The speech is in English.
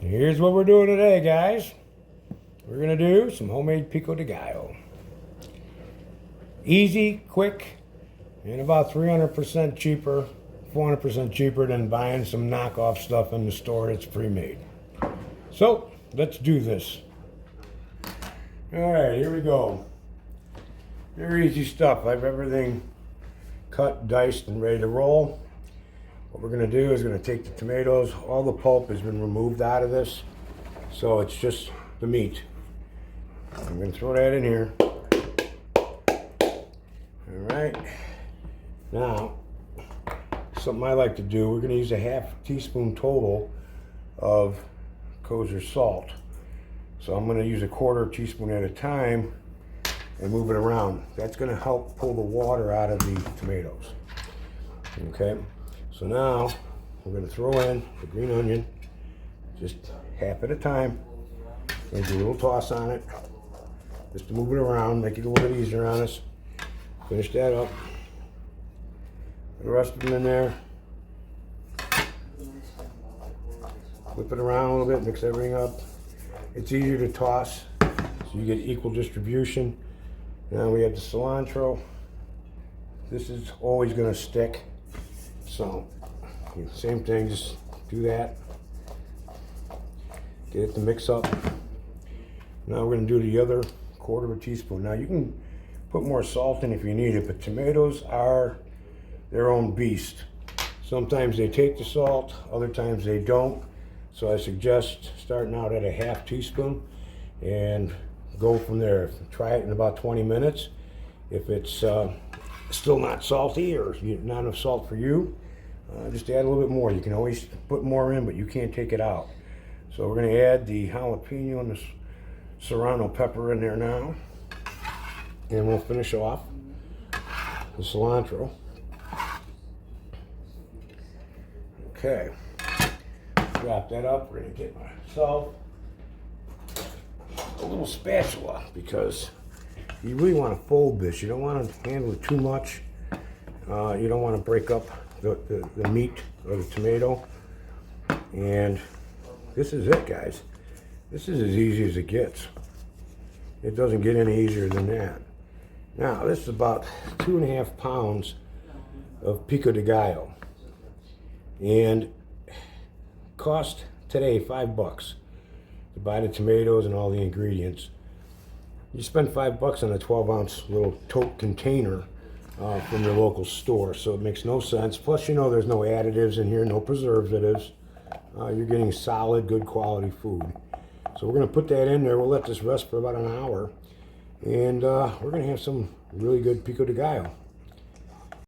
Here's what we're doing today, guys. We're gonna do some homemade Pico de Gallo. Easy, quick, and about 300% cheaper, 400% cheaper than buying some knockoff stuff in the store that's pre-made. So, let's do this. Alright, here we go. Very easy stuff. I have everything cut, diced, and ready to roll. What we're going to do is going to take the tomatoes. All the pulp has been removed out of this, so it's just the meat. I'm going to throw that in here. Alright. Now, something I like to do, we're going to use a half teaspoon total of Kosher salt. So I'm going to use a quarter teaspoon at a time and move it around. That's going to help pull the water out of the tomatoes. Okay. So now we're going to throw in the green onion, just half at a time. And do a little toss on it, just to move it around, make it a little bit easier on us. Finish that up. Put the rest of them in there. Whip it around a little bit, mix everything up. It's easier to toss, so you get equal distribution. Now we have the cilantro. This is always going to stick. So, same thing, just do that. Get it to mix up. Now we're going to do the other quarter of a teaspoon. Now you can put more salt in if you need it, but tomatoes are their own beast. Sometimes they take the salt, other times they don't. So I suggest starting out at a half teaspoon and go from there. Try it in about 20 minutes. If it's still not salty or not enough salt for you, just add a little bit more. You can always put more in, but you can't take it out. So we're going to add the jalapeño and the serrano pepper in there now. And we'll finish off the cilantro. Okay. Wrap that up. We're going to get myself a little spatula because you really want to fold this. You don't want to handle it too much. You don't want to break up the meat or the tomato. And this is it, guys. This is as easy as it gets. It doesn't get any easier than that. Now, this is about 2.5 pounds of Pico de Gallo. And cost today $5 to buy the tomatoes and all the ingredients. You spend $5 on a 12-ounce little tote container from your local store, so it makes no sense. Plus, you know, there's no additives in here, no preservatives. You're getting solid, good quality food. So we're going to put that in there. We'll let this rest for about an hour, and we're going to have some really good Pico de Gallo.